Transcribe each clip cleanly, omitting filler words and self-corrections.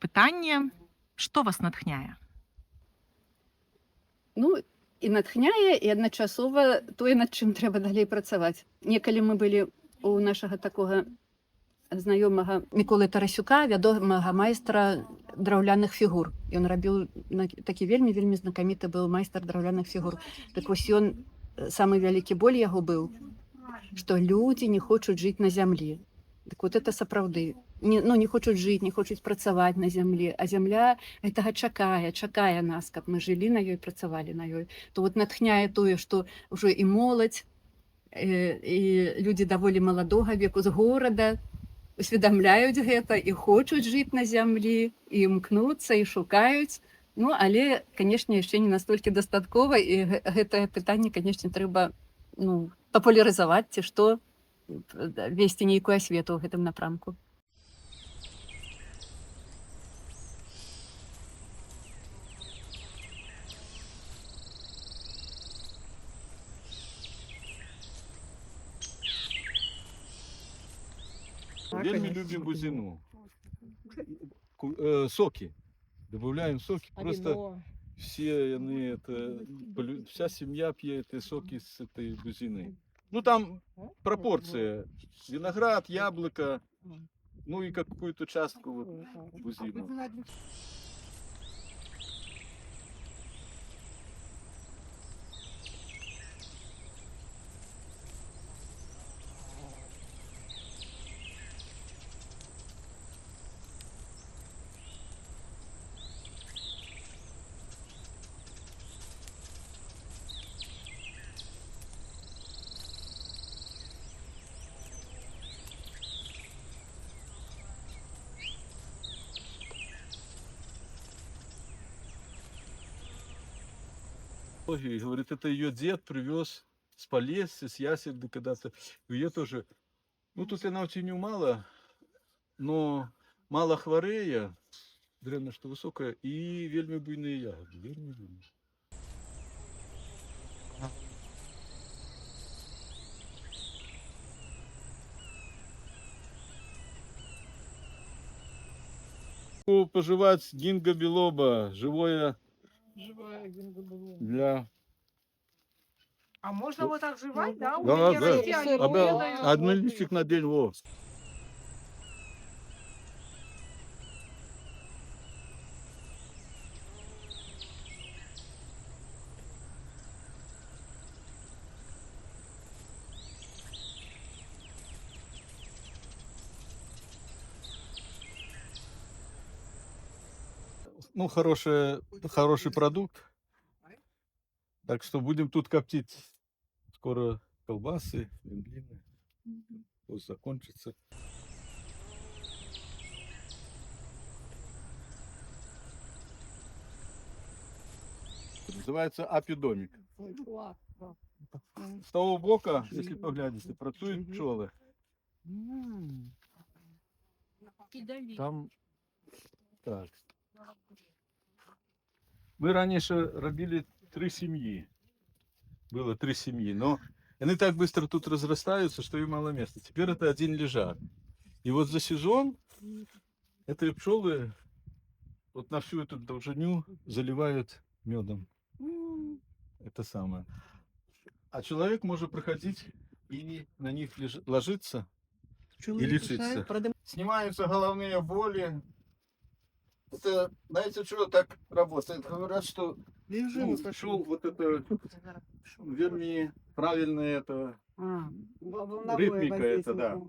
пытанне, што вас натхняе? Ну, і натхняе, і адначасова тое, над чым трэба далей працаваць. Некалі мы былі у нашага такога знаёмага Міколы Тарасюка, вядомага майстра драўляных фігур. Ён рабіў такі вельмі знакаміты быў майстар драўляных фігур. Так вось ён, самы вялікі боль яго быў, што людзі не хочуць жыць на зямлі. Так вот это сапраўды. Не хочуць жыць, не хочуць працаваць на зямлі, а зямля гэтага чакае нас, каб мы жылі на ёй, працавалі на ёй. То вот натхняе тое, што ўжо і моладзь, і людзі даволі маладога веку з горада усведамляюць гэта і хочуць жыць на зямлі, і імкнуцца, і шукаюць. Ну, але, канешне, яшчэ не настолькі дастаткова, і гэтае пытанне, канешне, трэба папулярызаваць, ці што, весці нейкую асвету ў гэтым напрамку. Вельмі любим бузину. Соки. Добавляем соки. Просто все они, вся семья пьет эти соки с этой бузины. Ну там пропорция. Виноград, яблоко, ну и какую-то частку вот бузину. И говорит, это ее дед привез с Полесья, с Ясельды когда-то. Ее тоже, ну тут она очень мало, но мало хворея, древно, что высокая, и вельми буйные ягоды. Вельми буйные. Пожевать гинго билоба, живая для... А можно вот так жевать, да? У Да, меня да. растя, они делают. Один листик на день, во. Ну, хороший продукт. Так что будем тут коптить. Скоро колбасы, вендлины. Пусть закончится. Называется апидомик. С того бока, если поглядите, працуют пчелы. Там так. Мы раньше робили 3 семьи. Было 3 семьи, но они так быстро тут разрастаются, что им мало места. Теперь это один лежак. И вот за сезон эти пчелы вот на всю эту должню заливают медом. Это самое. А человек может проходить и на них ложиться и лечиться. Снимаются головные боли. Это, знаете, что так работает? Говорят, что пчел вот это вернее правильная это ритмика это, да.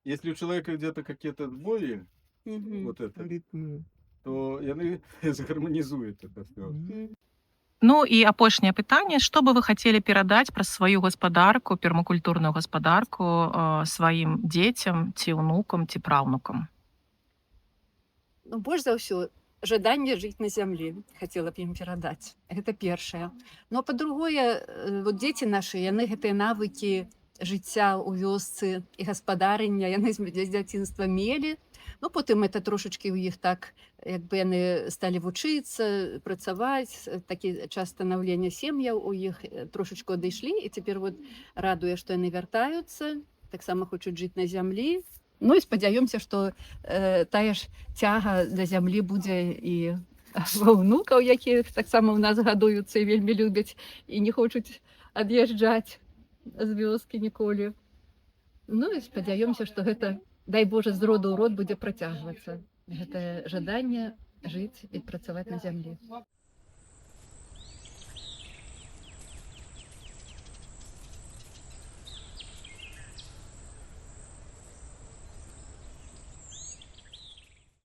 Если у человека где-то какие-то боли, вот это, то они загармонизуют это все. Ну і апошняе пытанне, што бы вы хацелі перадаць праз сваю гаспадарку, пермакультурную гаспадарку сваім дзецям, ці ўнукам, ці праўнукам? Ну, больш за ўсё, жаданне жыць на зямлі хацела б ім перадаць. Гэта першае. Ну, а па-другое, вот дзеці нашы, яны гэтыя навыкі жыцця ў вёсцы і гаспадарання, яны з дзяцінства мелі. Ну, потым это трошачкі ў іх так, як бы яны сталі вучыцца, працаваць, такі час станаўлення сем'яў у іх трошачку адышлі, і цяпер вот радуе, што яны вяртаюцца, таксама хочуць жыць на зямлі. Ну і спадзяёмся, што тая ж цяга да зямлі будзе і ва ўнукаў, якія таксама ў нас гадуюцца і вельмі любяць і не хочуць ад'язджаць з вёскі ніколі. Ну і спадзяёмся, што гэта, дай Божа, з роду ў род будзе працягвацца. Гэтае жаданне жыць і працаваць на зямлі.